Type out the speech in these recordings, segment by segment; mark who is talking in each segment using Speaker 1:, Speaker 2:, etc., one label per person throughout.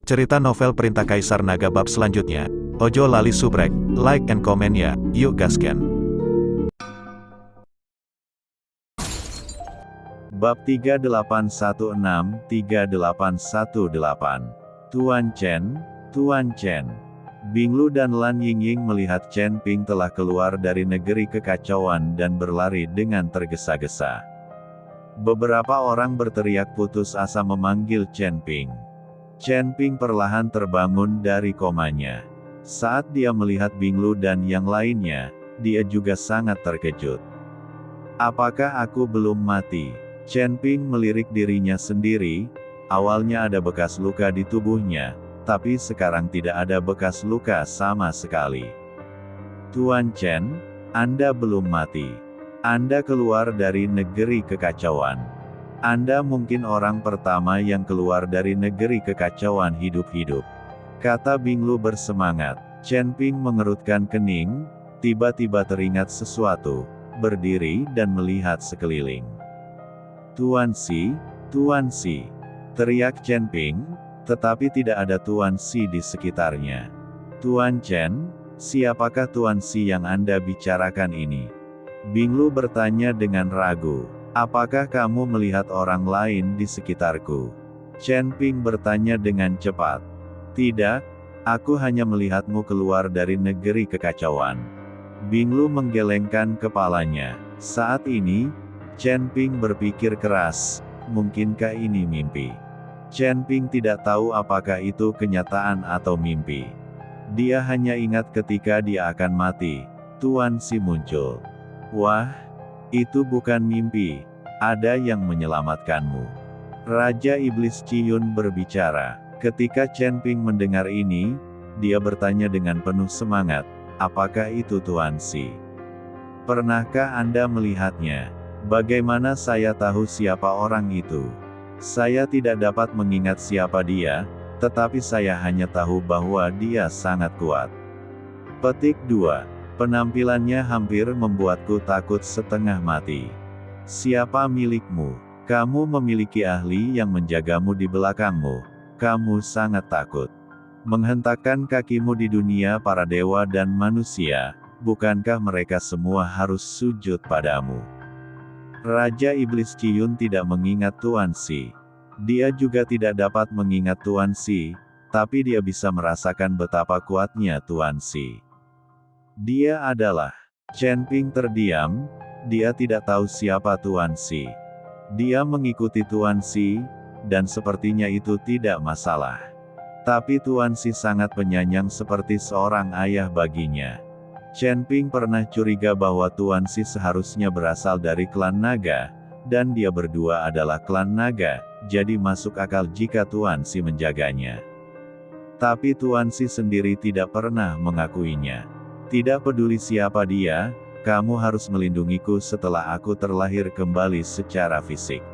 Speaker 1: Cerita novel Perintah Kaisar Naga bab selanjutnya. Ojo lali subrek, like and comment ya, yuk gasken.
Speaker 2: Bab 3816-3818. Tuan Chen. Binglu dan Lan Yingying melihat Chen Ping telah keluar dari negeri kekacauan dan berlari dengan tergesa-gesa. Beberapa orang berteriak putus asa memanggil Chen Ping. Chen Ping perlahan terbangun dari komanya. Saat dia melihat Binglu dan yang lainnya, dia juga sangat terkejut. Apakah aku belum mati? Chen Ping melirik dirinya sendiri. Awalnya ada bekas luka di tubuhnya, tapi sekarang tidak ada bekas luka sama sekali. Tuan Chen, Anda belum mati. Anda keluar dari negeri kekacauan. Anda mungkin orang pertama yang keluar dari negeri kekacauan hidup-hidup. Kata Binglu bersemangat. Chen Ping mengerutkan kening, tiba-tiba teringat sesuatu, berdiri dan melihat sekeliling. Tuan Si, teriak Chen Ping, tetapi tidak ada Tuan Si di sekitarnya. Tuan Chen, siapakah Tuan Si yang Anda bicarakan ini? Binglu bertanya dengan ragu. Apakah kamu melihat orang lain di sekitarku? Chen Ping bertanya dengan cepat. Tidak, aku hanya melihatmu keluar dari negeri kekacauan. Binglu menggelengkan kepalanya. Saat ini, Chen Ping berpikir keras, mungkinkah ini mimpi? Chen Ping tidak tahu apakah itu kenyataan atau mimpi. Dia hanya ingat ketika dia akan mati, Tuan Si muncul. Wah, itu bukan mimpi, ada yang menyelamatkanmu. Raja Iblis Ciyun berbicara. Ketika Chen Ping mendengar ini, dia bertanya dengan penuh semangat, apakah itu Tuan Si? Pernahkah Anda melihatnya? Bagaimana saya tahu siapa orang itu? Saya tidak dapat mengingat siapa dia, tetapi saya hanya tahu bahwa dia sangat kuat. Petik 2. Penampilannya hampir membuatku takut setengah mati. Siapa milikmu? Kamu memiliki ahli yang menjagamu di belakangmu. Kamu sangat takut. Menghentakkan kakimu di dunia para dewa dan manusia, bukankah mereka semua harus sujud padamu? Raja Iblis Ciyun tidak mengingat Tuan Si. Dia juga tidak dapat mengingat Tuan Si, tapi dia bisa merasakan betapa kuatnya Tuan Si. Dia adalah. Chen Ping terdiam, dia tidak tahu siapa Tuan Si. Dia mengikuti Tuan Si, dan sepertinya itu tidak masalah. Tapi Tuan Si sangat penyayang seperti seorang ayah baginya. Chen Ping pernah curiga bahwa Tuan Si seharusnya berasal dari klan naga, dan dia berdua adalah klan naga, jadi masuk akal jika Tuan Si menjaganya. Tapi Tuan Si sendiri tidak pernah mengakuinya. Tidak peduli siapa dia, kamu harus melindungiku setelah aku terlahir kembali secara fisik.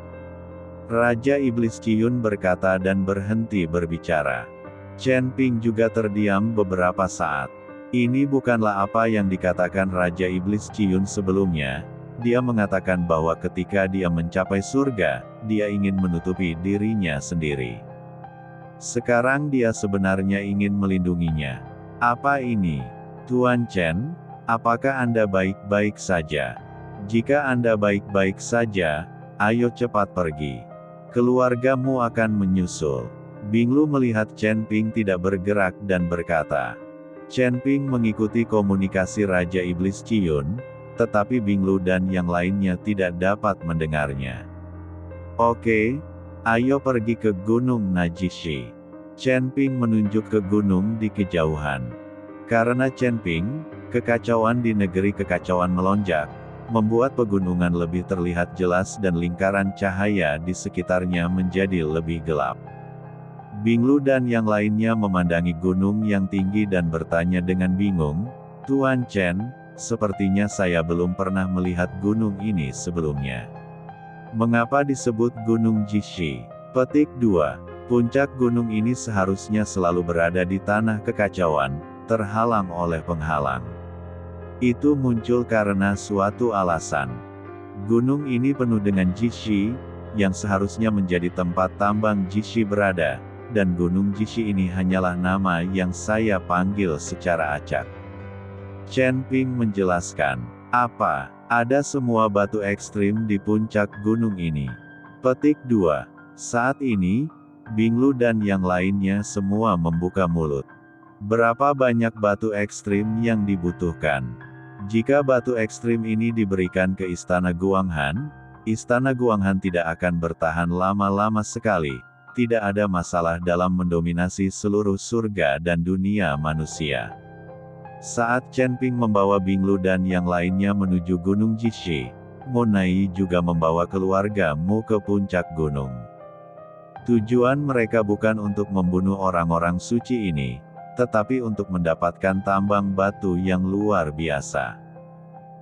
Speaker 2: Raja Iblis Ciyun berkata dan berhenti berbicara. Chen Ping juga terdiam beberapa saat. Ini bukanlah apa yang dikatakan Raja Iblis Ciyun sebelumnya. Dia mengatakan bahwa ketika dia mencapai surga, dia ingin menutupi dirinya sendiri. Sekarang dia sebenarnya ingin melindunginya. Apa ini? Tuan Chen, apakah Anda baik-baik saja? Jika Anda baik-baik saja, ayo cepat pergi. Keluargamu akan menyusul. Binglu melihat Chen Ping tidak bergerak dan berkata. Chen Ping mengikuti komunikasi Raja Iblis Ciyun, tetapi Binglu dan yang lainnya tidak dapat mendengarnya. Oke, ayo pergi ke Gunung Najishi. Chen Ping menunjuk ke gunung di kejauhan. Karena Chen Ping, kekacauan di negeri kekacauan melonjak, membuat pegunungan lebih terlihat jelas dan lingkaran cahaya di sekitarnya menjadi lebih gelap. Binglu dan yang lainnya memandangi gunung yang tinggi dan bertanya dengan bingung, Tuan Chen, sepertinya saya belum pernah melihat gunung ini sebelumnya. Mengapa disebut Gunung Jishi? Petik 2. Puncak gunung ini seharusnya selalu berada di tanah kekacauan, terhalang oleh penghalang. Itu muncul karena suatu alasan. Gunung ini penuh dengan Jishi, yang seharusnya menjadi tempat tambang Jishi berada, dan Gunung Jishi ini hanyalah nama yang saya panggil secara acak. Chen Ping menjelaskan, apa? Ada semua batu ekstrim di puncak gunung ini. Petik 2. Saat ini, Binglu dan yang lainnya semua membuka mulut. Berapa banyak batu ekstrim yang dibutuhkan? Jika batu ekstrim ini diberikan ke Istana Guanghan tidak akan bertahan lama-lama sekali. Tidak ada masalah dalam mendominasi seluruh surga dan dunia manusia. Saat Chen Ping membawa Binglu dan yang lainnya menuju Gunung Jishi, Monai juga membawa keluarga Mu ke puncak gunung. Tujuan mereka bukan untuk membunuh orang-orang suci ini, tetapi untuk mendapatkan tambang batu yang luar biasa.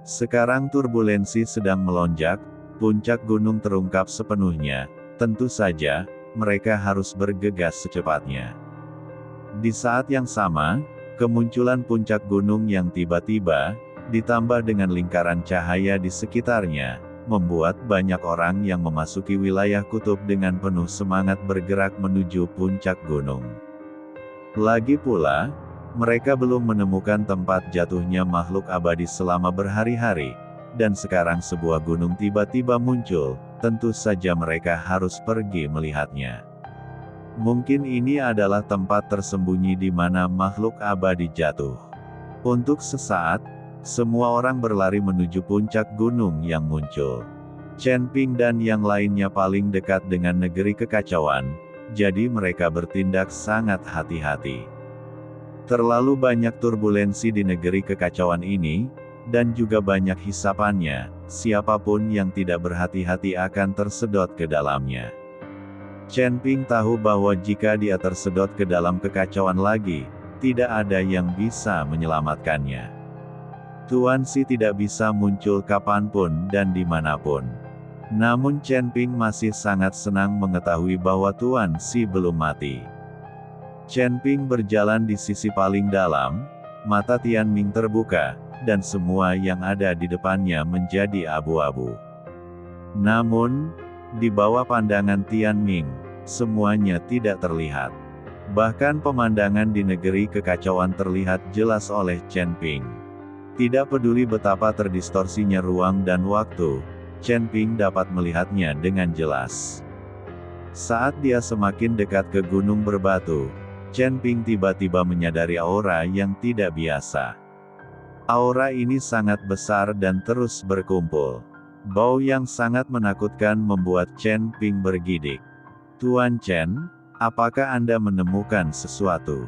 Speaker 2: Sekarang turbulensi sedang melonjak, puncak gunung terungkap sepenuhnya, tentu saja, mereka harus bergegas secepatnya. Di saat yang sama, kemunculan puncak gunung yang tiba-tiba, ditambah dengan lingkaran cahaya di sekitarnya, membuat banyak orang yang memasuki wilayah kutub dengan penuh semangat bergerak menuju puncak gunung. Lagi pula, mereka belum menemukan tempat jatuhnya makhluk abadi selama berhari-hari, dan sekarang sebuah gunung tiba-tiba muncul, tentu saja mereka harus pergi melihatnya. Mungkin ini adalah tempat tersembunyi di mana makhluk abadi jatuh. Untuk sesaat, semua orang berlari menuju puncak gunung yang muncul. Chen Ping dan yang lainnya paling dekat dengan negeri kekacauan, jadi mereka bertindak sangat hati-hati. Terlalu banyak turbulensi di negeri kekacauan ini, dan juga banyak hisapannya, siapapun yang tidak berhati-hati akan tersedot ke dalamnya. Chen Ping tahu bahwa jika dia tersedot ke dalam kekacauan lagi, tidak ada yang bisa menyelamatkannya. Tuan Xi tidak bisa muncul kapanpun dan dimanapun. Namun Chen Ping masih sangat senang mengetahui bahwa Tuan Xi belum mati. Chen Ping berjalan di sisi paling dalam, mata Tian Ming terbuka, dan semua yang ada di depannya menjadi abu-abu. Namun, di bawah pandangan Tian Ming, semuanya tidak terlihat. Bahkan pemandangan di negeri kekacauan terlihat jelas oleh Chen Ping. Tidak peduli betapa terdistorsinya ruang dan waktu, Chen Ping dapat melihatnya dengan jelas. Saat dia semakin dekat ke gunung berbatu, Chen Ping tiba-tiba menyadari aura yang tidak biasa. Aura ini sangat besar dan terus berkumpul. Bau yang sangat menakutkan membuat Chen Ping bergidik. Tuan Chen, apakah Anda menemukan sesuatu?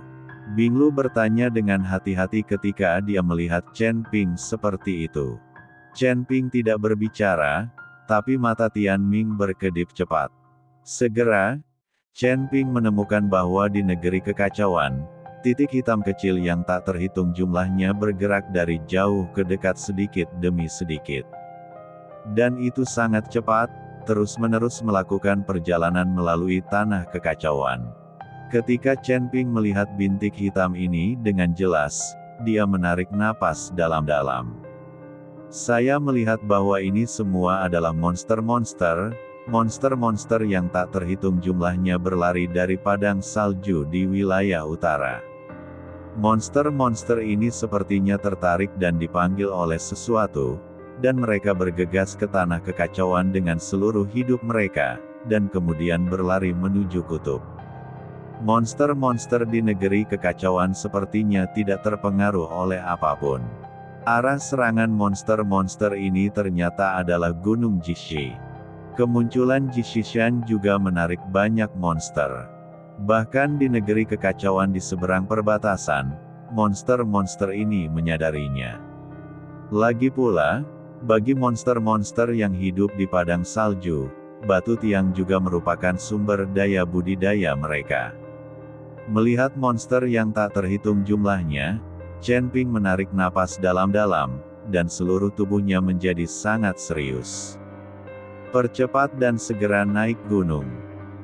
Speaker 2: Binglu bertanya dengan hati-hati ketika dia melihat Chen Ping seperti itu. Chen Ping tidak berbicara, tapi mata Tian Ming berkedip cepat. Segera, Chen Ping menemukan bahwa di negeri kekacauan, titik hitam kecil yang tak terhitung jumlahnya bergerak dari jauh ke dekat sedikit demi sedikit. Dan itu sangat cepat, terus-menerus melakukan perjalanan melalui tanah kekacauan. Ketika Chen Ping melihat bintik hitam ini dengan jelas, dia menarik napas dalam-dalam. Saya melihat bahwa ini semua adalah monster-monster yang tak terhitung jumlahnya berlari dari padang salju di wilayah utara. Monster-monster ini sepertinya tertarik dan dipanggil oleh sesuatu, dan mereka bergegas ke tanah kekacauan dengan seluruh hidup mereka, dan kemudian berlari menuju kutub. Monster-monster di negeri kekacauan sepertinya tidak terpengaruh oleh apapun. Arah serangan monster-monster ini ternyata adalah Gunung Jishi. Kemunculan Jishishan juga menarik banyak monster. Bahkan di negeri kekacauan di seberang perbatasan, monster-monster ini menyadarinya. Lagi pula, bagi monster-monster yang hidup di padang salju, batu tiang juga merupakan sumber daya budidaya mereka. Melihat monster yang tak terhitung jumlahnya, Chen Ping menarik napas dalam-dalam, dan seluruh tubuhnya menjadi sangat serius. Percepat dan segera naik gunung.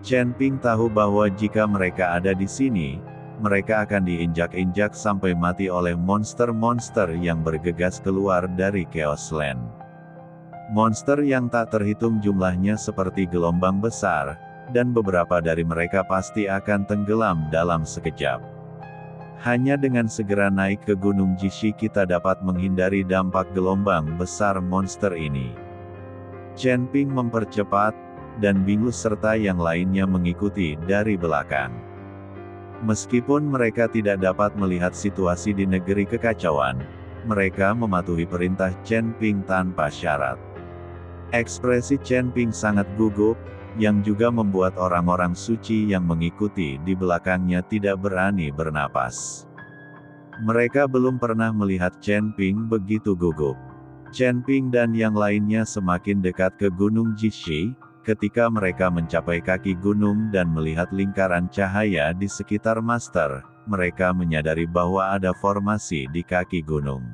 Speaker 2: Chen Ping tahu bahwa jika mereka ada di sini, mereka akan diinjak-injak sampai mati oleh monster-monster yang bergegas keluar dari Chaos Land. Monster yang tak terhitung jumlahnya seperti gelombang besar, dan beberapa dari mereka pasti akan tenggelam dalam sekejap. Hanya dengan segera naik ke Gunung Jishi kita dapat menghindari dampak gelombang besar monster ini. Chen Ping mempercepat, dan Binglu serta yang lainnya mengikuti dari belakang. Meskipun mereka tidak dapat melihat situasi di negeri kekacauan, mereka mematuhi perintah Chen Ping tanpa syarat. Ekspresi Chen Ping sangat gugup, yang juga membuat orang-orang suci yang mengikuti di belakangnya tidak berani bernapas. Mereka belum pernah melihat Chen Ping begitu gugup. Chen Ping dan yang lainnya semakin dekat ke Gunung Jishi. Ketika mereka mencapai kaki gunung dan melihat lingkaran cahaya di sekitar Master, mereka menyadari bahwa ada formasi di kaki gunung.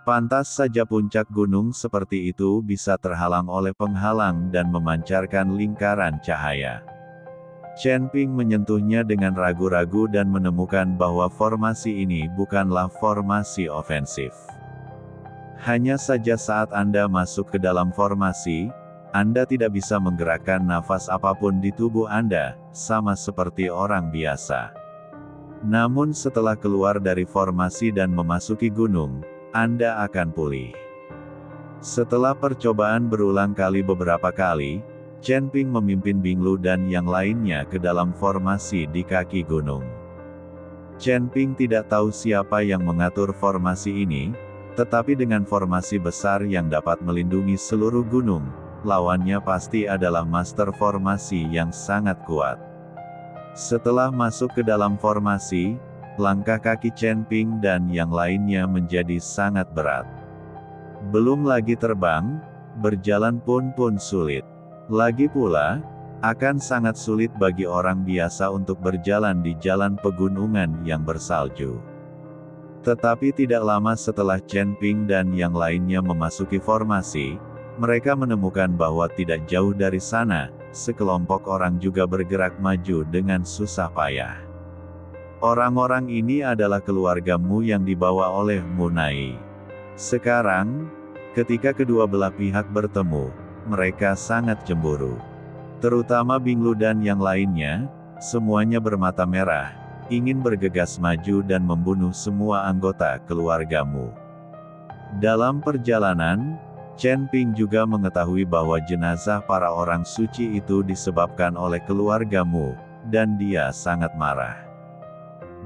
Speaker 2: Pantas saja puncak gunung seperti itu bisa terhalang oleh penghalang dan memancarkan lingkaran cahaya. Chen Ping menyentuhnya dengan ragu-ragu dan menemukan bahwa formasi ini bukanlah formasi ofensif. Hanya saja saat Anda masuk ke dalam formasi, Anda tidak bisa menggerakkan nafas apapun di tubuh Anda, sama seperti orang biasa. Namun setelah keluar dari formasi dan memasuki gunung, Anda akan pulih. Setelah percobaan berulang kali beberapa kali, Chen Ping memimpin Binglu dan yang lainnya ke dalam formasi di kaki gunung. Chen Ping tidak tahu siapa yang mengatur formasi ini, tetapi dengan formasi besar yang dapat melindungi seluruh gunung, lawannya pasti adalah master formasi yang sangat kuat. Setelah masuk ke dalam formasi, langkah kaki Chen Ping dan yang lainnya menjadi sangat berat. Belum lagi terbang, berjalan pun sulit. Lagi pula, akan sangat sulit bagi orang biasa untuk berjalan di jalan pegunungan yang bersalju. Tetapi tidak lama setelah Chen Ping dan yang lainnya memasuki formasi, mereka menemukan bahwa tidak jauh dari sana, sekelompok orang juga bergerak maju dengan susah payah. Orang-orang ini adalah keluargamu yang dibawa oleh Munai. Sekarang, ketika kedua belah pihak bertemu, mereka sangat cemburu. Terutama Binglu dan yang lainnya, semuanya bermata merah, ingin bergegas maju dan membunuh semua anggota keluargamu. Dalam perjalanan, Chen Ping juga mengetahui bahwa jenazah para orang suci itu disebabkan oleh keluargamu, dan dia sangat marah.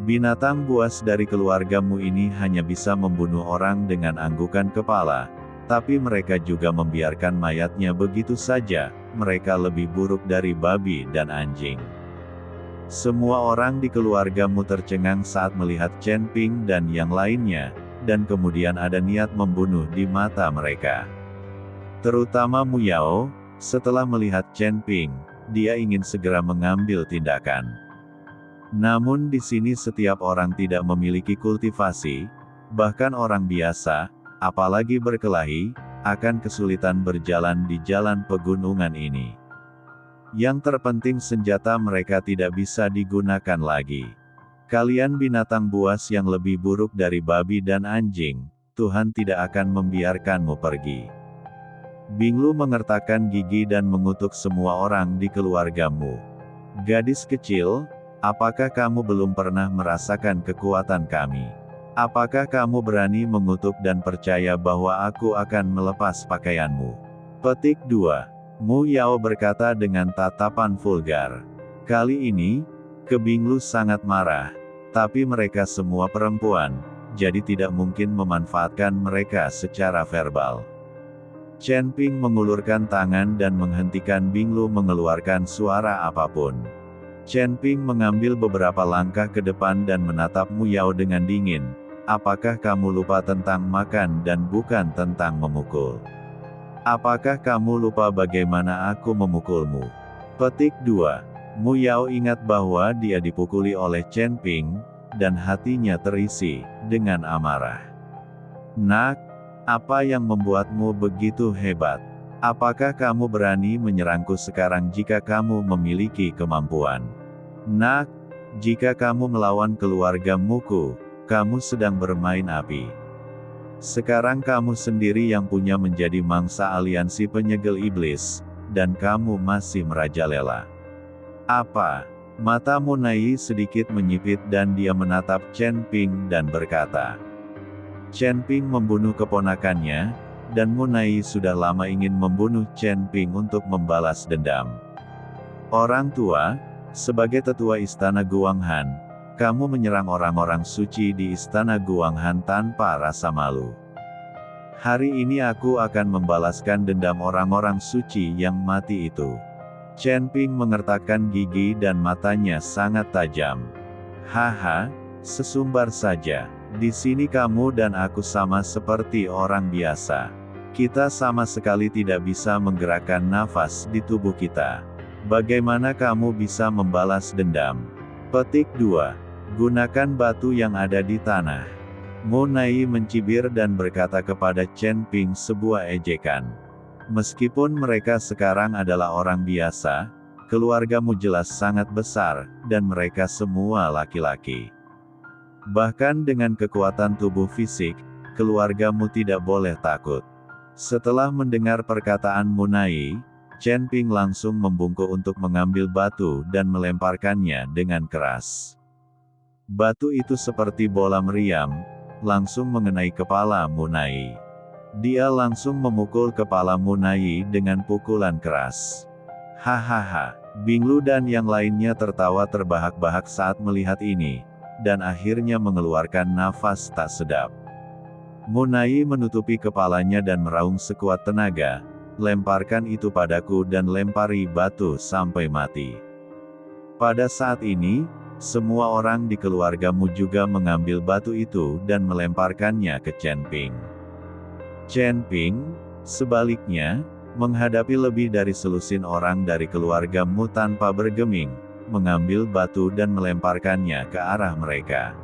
Speaker 2: Binatang buas dari keluargamu ini hanya bisa membunuh orang dengan anggukan kepala, tapi mereka juga membiarkan mayatnya begitu saja, mereka lebih buruk dari babi dan anjing. Semua orang di keluargamu tercengang saat melihat Chen Ping dan yang lainnya, dan kemudian ada niat membunuh di mata mereka. Terutama Mu Yao, setelah melihat Chen Ping, dia ingin segera mengambil tindakan. Namun di sini setiap orang tidak memiliki kultivasi, bahkan orang biasa, apalagi berkelahi, akan kesulitan berjalan di jalan pegunungan ini. Yang terpenting senjata mereka tidak bisa digunakan lagi. Kalian binatang buas yang lebih buruk dari babi dan anjing, Tuhan tidak akan membiarkanmu pergi. Binglu mengertakkan gigi dan mengutuk semua orang di keluargamu. Gadis kecil, apakah kamu belum pernah merasakan kekuatan kami? Apakah kamu berani mengutuk dan percaya bahwa aku akan melepas pakaianmu? Petik 2. Mu Yao berkata dengan tatapan vulgar. Kali ini, ke Binglu sangat marah, tapi mereka semua perempuan, jadi tidak mungkin memanfaatkan mereka secara verbal. Chen Ping mengulurkan tangan dan menghentikan Binglu mengeluarkan suara apapun. Chen Ping mengambil beberapa langkah ke depan dan menatap Mu Yao dengan dingin. Apakah kamu lupa tentang makan dan bukan tentang memukul? Apakah kamu lupa bagaimana aku memukulmu? Petik 2. Mu Yao ingat bahwa dia dipukuli oleh Chen Ping, dan hatinya terisi dengan amarah. Nak, apa yang membuatmu begitu hebat? Apakah kamu berani menyerangku sekarang jika kamu memiliki kemampuan? Nak, jika kamu melawan keluargamuku, kamu sedang bermain api. Sekarang kamu sendiri yang punya menjadi mangsa aliansi penyegel iblis, dan kamu masih merajalela. Apa? Mata Munai sedikit menyipit dan dia menatap Chen Ping dan berkata, Chen Ping membunuh keponakannya, dan Munai sudah lama ingin membunuh Chen Ping untuk membalas dendam. Orang tua, sebagai tetua istana Guanghan, kamu menyerang orang-orang suci di istana Guanghan tanpa rasa malu. Hari ini aku akan membalaskan dendam orang-orang suci yang mati itu. Chen Ping mengertakkan gigi dan matanya sangat tajam. Haha, sesumbar saja. Di sini kamu dan aku sama seperti orang biasa. Kita sama sekali tidak bisa menggerakkan nafas di tubuh kita. Bagaimana kamu bisa membalas dendam? Petik 2. Gunakan batu yang ada di tanah. Munai mencibir dan berkata kepada Chen Ping sebuah ejekan. Meskipun mereka sekarang adalah orang biasa, keluargamu jelas sangat besar, dan mereka semua laki-laki. Bahkan dengan kekuatan tubuh fisik, keluargamu tidak boleh takut. Setelah mendengar perkataan Munai, Chen Ping langsung membungkuk untuk mengambil batu dan melemparkannya dengan keras. Batu itu seperti bola meriam, langsung mengenai kepala Munai. Dia langsung memukul kepala Munai dengan pukulan keras. Hahaha, Binglu dan yang lainnya tertawa terbahak-bahak saat melihat ini, dan akhirnya mengeluarkan nafas tak sedap. Munai menutupi kepalanya dan meraung sekuat tenaga, lemparkan itu padaku dan lempari batu sampai mati. Pada saat ini, semua orang di keluargamu juga mengambil batu itu dan melemparkannya ke Chen Ping. Chen Ping, sebaliknya, menghadapi lebih dari selusin orang dari keluargamu tanpa bergeming, mengambil batu dan melemparkannya ke arah mereka.